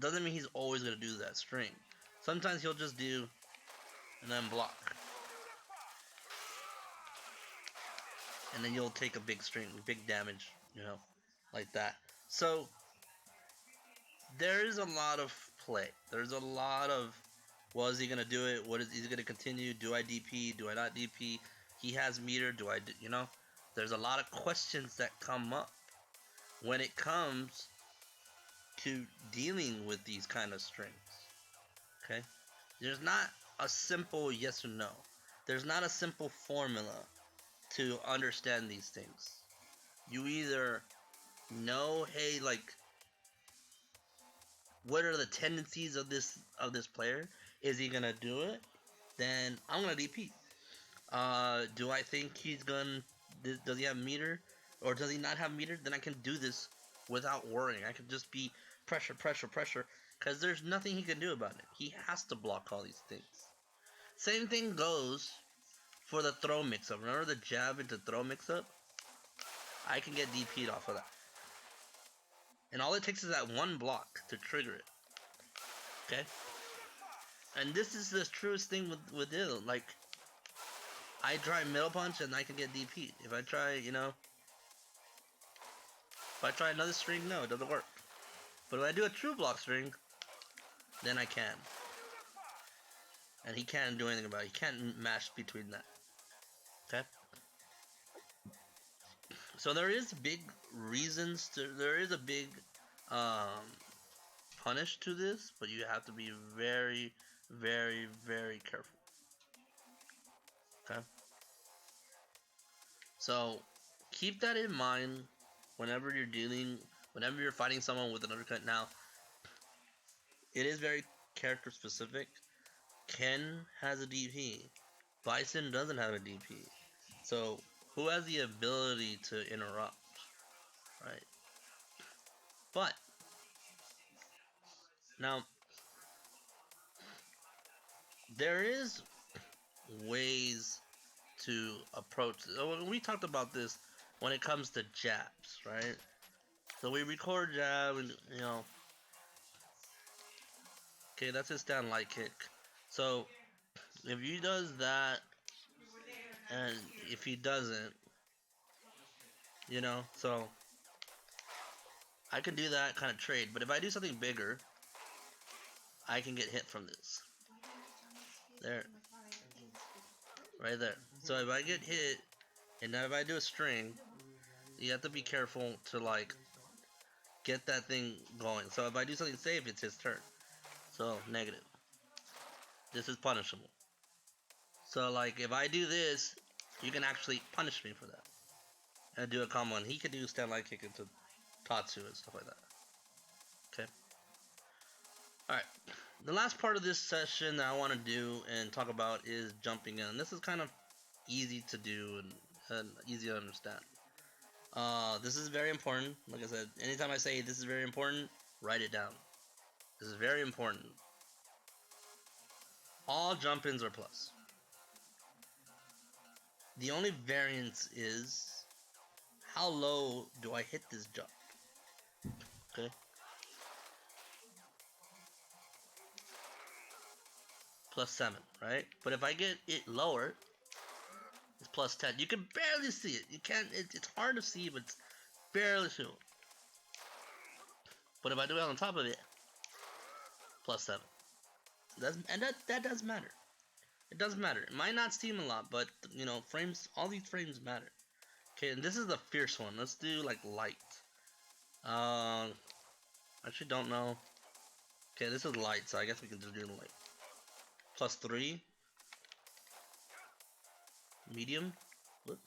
doesn't mean he's always gonna do that string. Sometimes he'll just do and then block, and then you'll take a big string, big damage, like that. So there is a lot of play. There's a lot of, well, is he gonna do it? What is he gonna continue? Do I DP? Do I not DP? He has meter. Do I? There's a lot of questions that come up when it comes to dealing with these kind of strings. Okay, there's not a simple yes or no. There's not a simple formula to understand these things. You either know, hey, like, what are the tendencies of this player? Is he gonna do it? Then I'm gonna DP. Do I think he's gonna? Does he have meter, or does he not have meter? Then I can do this without worrying. I can just be pressure, pressure, pressure, because there's nothing he can do about it. He has to block all these things. Same thing goes for the throw mix-up. Remember the jab into throw mix-up? I can get DP'd off of that. And all it takes is that one block to trigger it. Okay? And this is the truest thing with it. Like, I try middle punch and I can get DP'd. If I try, if I try another string, no, it doesn't work. But if I do a true block string, then I can. And he can't do anything about it. He can't mash between that. Okay? So there is big reasons there is a big punish to this, but you have to be very, very, very careful. Okay? So keep that in mind whenever you're fighting someone with an uppercut. Now, it is very character specific. Ken has a DP. Bison doesn't have a DP. So who has the ability to interrupt? Right? But now there is ways to approach this. We talked about this when it comes to jabs, right? So we record jab and okay, that's his stand light kick. So if he does that and if he doesn't, so I can do that kind of trade, but if I do something bigger, I can get hit from this. There. Right there. So if I get hit, and now if I do a string, you have to be careful to, like, get that thing going. So if I do something safe, it's his turn. So, negative. This is punishable. So, like, if I do this, you can actually punish me for that. And do a combo, and he could do stand light kick into Tatsu and stuff like that. Okay. Alright. The last part of this session that I want to do and talk about is jumping in. This is kind of easy to do and easy to understand. This is very important. Like I said, anytime I say this is very important, write it down. This is very important. All jump-ins are plus. The only variance is how low do I hit this jump? Okay. +7, right? But if I get it lower, it's +10. You can barely see it. You can't. It's hard to see, but it's barely shown. But if I do it on top of it, +7. That does matter. It does matter. It might not seem a lot, but frames. All these frames matter. Okay, and this is the fierce one. Let's do like light. Actually don't know. Okay, this is light, so I guess we can just do light. +3. Medium. Whoops.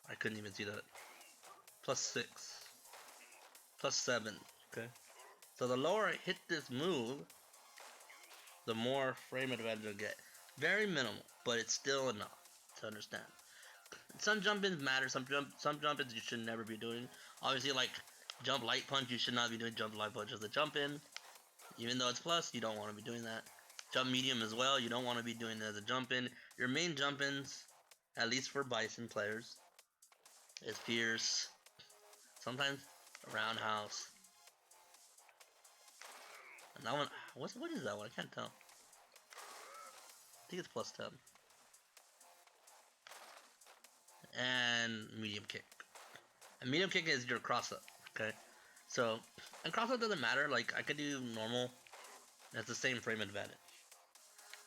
I couldn't even see that. +6. +7. Okay. So the lower I hit this move, the more frame advantage I get. Very minimal, but it's still enough to understand. Some jump-ins matter. Some jump-ins you should never be doing. Obviously, like jump light punch, you should not be doing jump light punch as a jump-in. Even though it's plus, you don't want to be doing that. Jump medium as well, you don't want to be doing that as a jump-in. Your main jump-ins, at least for Bison players, is Pierce, sometimes a roundhouse, And that one, what is that one? I can't tell. I think it's plus 10. And medium kick. And medium kick is your cross up. Okay. So, and cross up doesn't matter. Like I could do normal. That's the same frame advantage.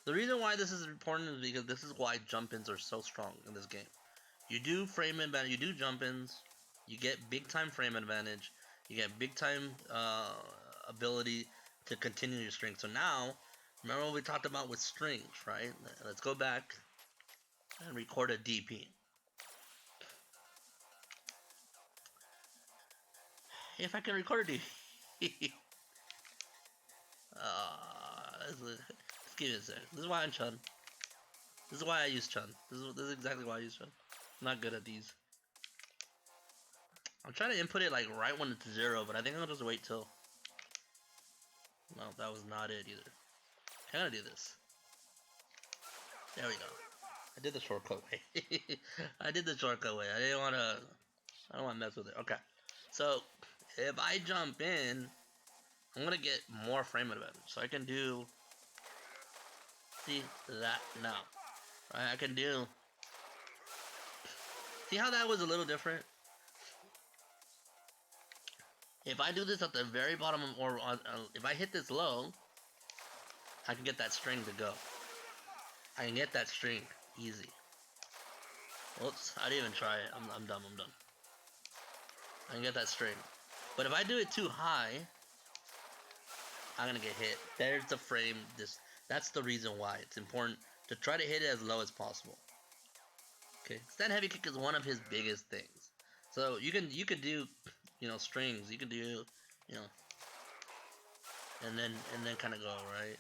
The reason why this is important is because this is why jump ins are so strong in this game. You do frame advantage. You do jump ins. You get big time frame advantage. You get big time ability to continue your string. So now, remember what we talked about with strings, right? Let's go back and record a DP. If I can record a DP. Let's give it a sec. This is why I'm Chun. This is why I use Chun. This is exactly why I use Chun. I'm not good at these. I'm trying to input it like right when it's 0, but I think I'll just wait till. No, that was not it either. I'm gonna do this. There we go. I did the shortcut way. I did the shortcut way. I didn't want to. I don't want to mess with it. Okay. So if I jump in, I'm gonna get more frame advantage. So I can do. See that now. Right? I can do. See how that was a little different? If I do this at the very bottom, or if I hit this low, I can get that string to go. I can get that string easy. Whoops, I didn't even try it. I'm done. I can get that string. But if I do it too high, I'm gonna get hit. There's the frame. That's the reason why it's important to try to hit it as low as possible. Okay, stand heavy kick is one of his biggest things. So you can do, strings. You can do, and then kind of go right.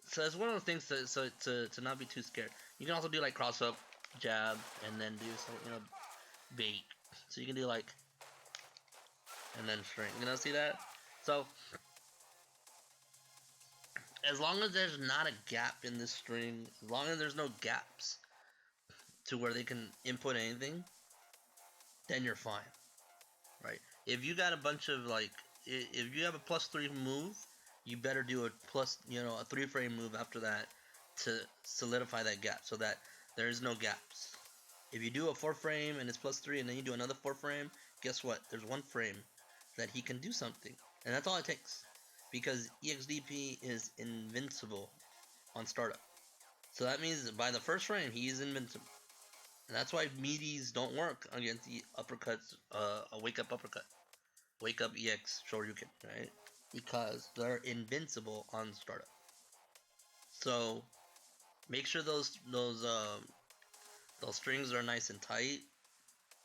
So it's one of those things to not be too scared. You can also do like cross up, jab, and then do some bait. So you can do like, and then string. See that? So as long as there's not a gap in this string, as long as there's no gaps to where they can input anything, then you're fine, right? If you got a bunch of if you have a +3 move, you better do a a 3-frame move after that to solidify that gap so that there's no gaps. If you do a 4-frame and it's +3 and then you do another 4-frame, guess what? There's 1 frame that he can do something. And that's all it takes. Because EXDP is invincible on startup. So that means by the first frame, he is invincible. And that's why meaties don't work against the uppercuts, a wake-up uppercut. Wake-up EX Shoryuken, right? Because they're invincible on startup. So make sure those strings are nice and tight.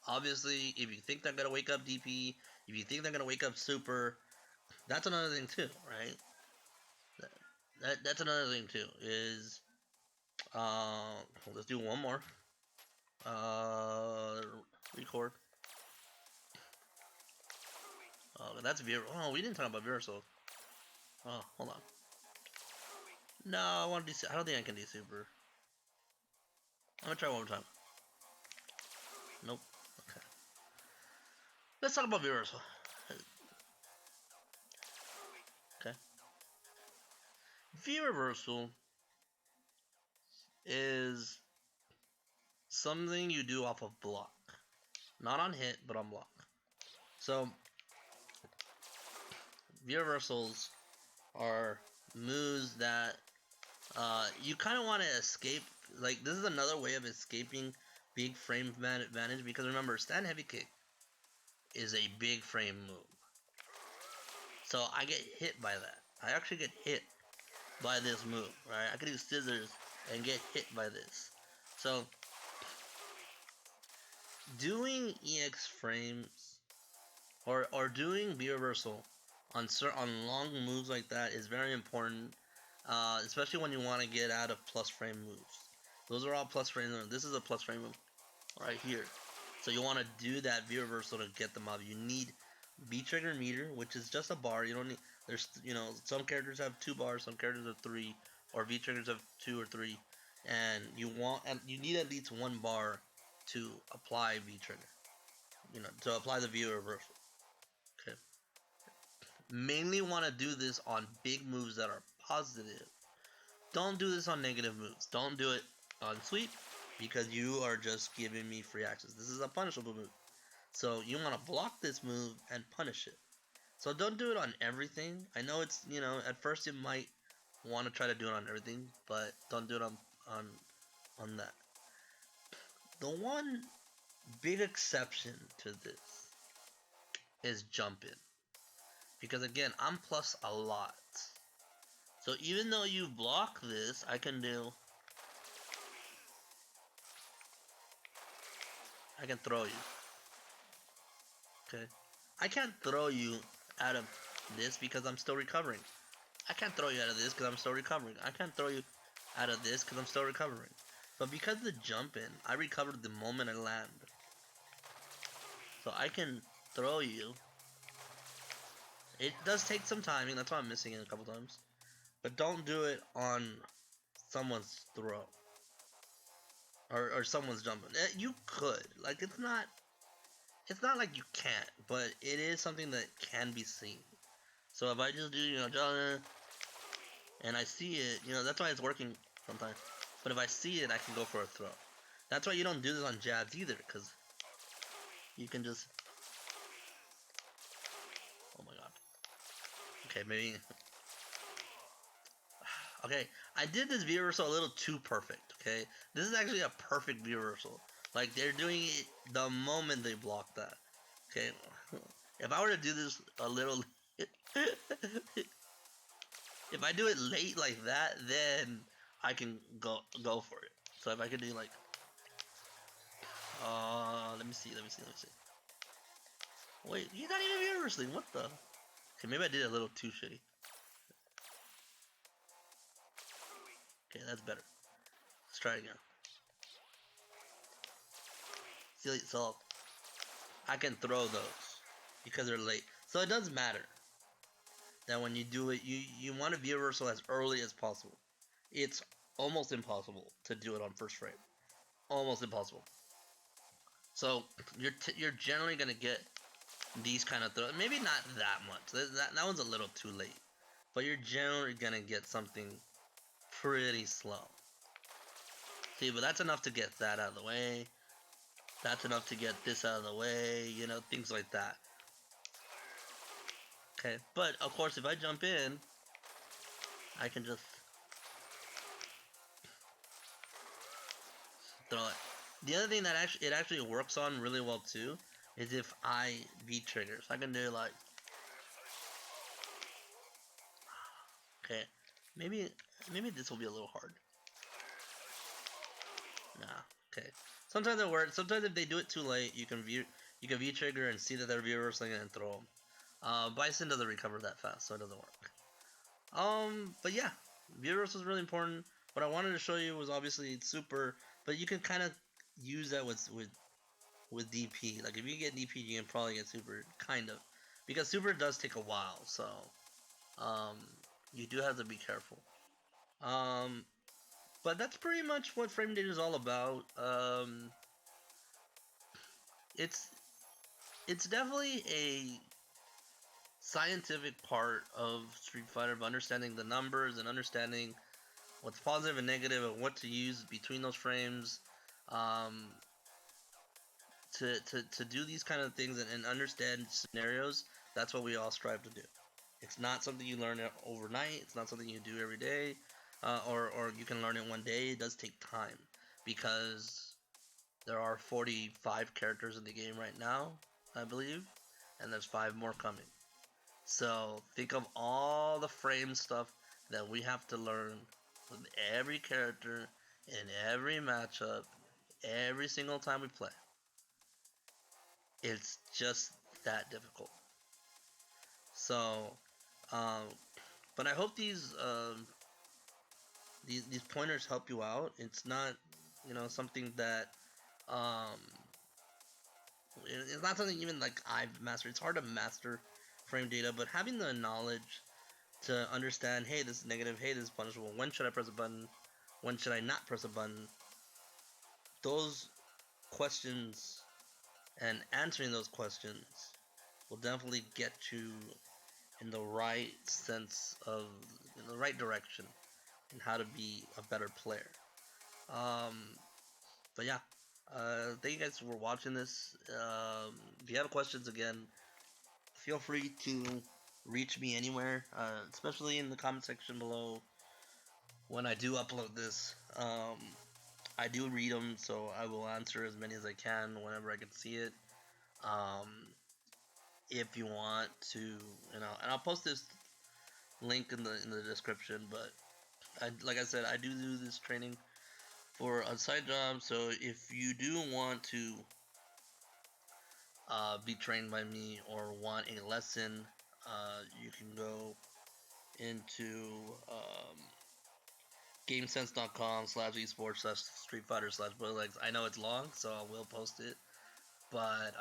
Obviously, if you think they're gonna wake up DP, if you think they're gonna wake up super, that's another thing too, right? That's another thing too. Is let's do one more. Record. Oh, that's Vir. Oh, we didn't talk about Virso. Oh, hold on. No, I want to do. I don't think I can do super. I'm gonna try one more time. Nope. Okay. Let's talk about Virso. Okay. V reversal is something you do off of block, not on hit, but on block. So V reversals are moves that you kind of want to escape. Like this is another way of escaping big frame advantage because remember, stand heavy kick is a big frame move. So I get hit by that. I actually get hit by this move, right? I could do scissors and get hit by this. So doing EX frames or doing V reversal on long moves like that is very important, especially when you want to get out of plus frame moves. Those are all plus frame moves. This is a plus frame move right here. So you want to do that V reversal to get them out. You need V trigger meter, which is just a bar. You don't need. There's some characters have 2 bars, some characters have 3, or V triggers have 2 or 3, and you need at least 1 bar to apply V trigger. To apply the V reversal. Okay. mainly want to do this on big moves that are positive. Don't do this on negative moves. Don't do it on sweep because you are just giving me free access. This is a punishable move. So you want to block this move and punish it. So don't do it on everything. I know it's, at first you might want to try to do it on everything, but don't do it on on that. The one big exception to this is jumping. Because again, I'm plus a lot. So even though you block this, I can throw you. Okay? I can't throw you out of this because I'm still recovering. I can't throw you out of this because I'm still recovering. I can't throw you out of this because I'm still recovering. But because of the jump in, I recovered the moment I land. So I can throw you. It does take some timing, that's why I'm missing it a couple times. But don't do it on someone's throw. Or someone's jumping. You could. Like it's not like you can't, but it is something that can be seen. So if I just do, and I see it, that's why it's working sometimes. But if I see it, I can go for a throw. That's why you don't do this on jabs either, because you can just... Oh my god. Okay, maybe... Okay, I did this view reversal a little too perfect, okay? This is actually a perfect view reversal. Like, they're doing it the moment they block that. Okay? If I were to do this a little... If I do it late like that, then I can go for it. So if I could do like... let me see. Wait, he's not even view reversing. What the? Okay, maybe I did it a little too shitty. Okay, that's better. Let's try it again. See, so I can throw those because they're late. So it does matter that when you do it, you want to view reversal as early as possible. It's almost impossible to do it on first frame. Almost impossible. So you're generally gonna get these kind of throws. Maybe not that much. That one's a little too late. But you're generally gonna get something pretty slow. See, but that's enough to get that out of the way. That's enough to get this out of the way, things like that. Okay, but of course if I jump in, I can just throw it. The other thing that actually works on really well too is if I V trigger. So I can do like... Okay, maybe this will be a little hard. Nah, okay. Sometimes it works. Sometimes if they do it too late, you can V trigger and see that they're view reversing and throw them. Bison doesn't recover that fast, so it doesn't work. But yeah, view reversal is really important. What I wanted to show you was obviously super, but you can kind of use that with DP. Like if you get DP, you can probably get super, kind of, because super does take a while. So um, you do have to be careful. But that's pretty much what frame data is all about. It's it's definitely a scientific part of Street Fighter, of understanding the numbers and understanding what's positive and negative and what to use between those frames, um, to do these kind of things and understand scenarios. That's what we all strive to do. It's not something you learn overnight. It's not something you do every day, or you can learn it one day. It does take time because there are 45 characters in the game right now, I believe, and there's 5 more coming. So think of all the frame stuff that we have to learn with every character in every matchup, every single time we play. It's just that difficult. So, um, but I hope these pointers help you out. It's not, something that um, it's not something even like I've mastered. It's hard to master frame data, but having the knowledge to understand, hey, this is negative, hey, this is punishable, when should I press a button, when should I not press a button, those questions and answering those questions will definitely get you in the right sense of in the right direction and how to be a better player. Um, but yeah, thank you guys for watching this. If you have questions, again, feel free to reach me anywhere, especially in the comment section below when I do upload this. I do read them, so I will answer as many as I can whenever I can see it. Um, if you want to, and I'll post this link in the description. But like I said, I do this training for a side job. So if you do want to be trained by me or want a lesson, you can go into gamesense.com/esports Street Fighter Bullet Legs. I know it's long, so I will post it. But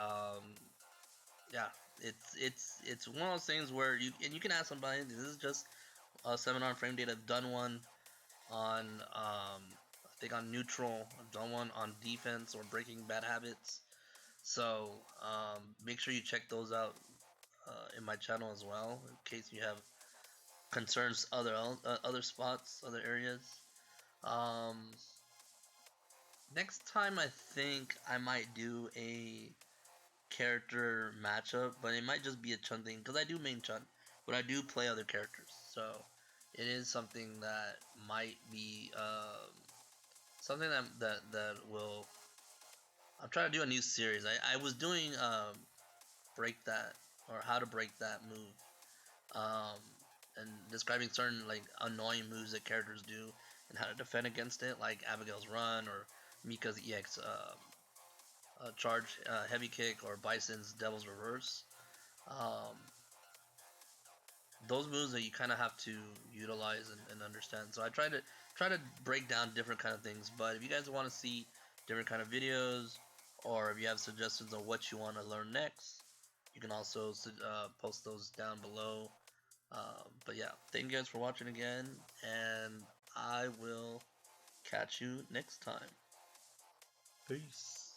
yeah, it's one of those things where you can ask somebody. This is just a seminar frame data. I've done one on I think on neutral. I've done one on defense or breaking bad habits. So make sure you check those out in my channel as well, in case you have concerns other spots, other areas. Um, Next time I think I might do a character matchup, but it might just be a Chun thing because I do main Chun, but I do play other characters, so it is something that might be something that will. I'm trying to do a new series. I was doing break that or how to break that move, um, and describing certain like annoying moves that characters do and how to defend against it, like Abigail's run or Mika's EX charge heavy kick or Bison's Devil's Reverse. Um, those moves that you kind of have to utilize and understand. So I try to break down different kind of things. But if you guys want to see different kind of videos, or if you have suggestions on what you want to learn next, you can also post those down below. But yeah, thank you guys for watching again, and I will catch you next time. Peace.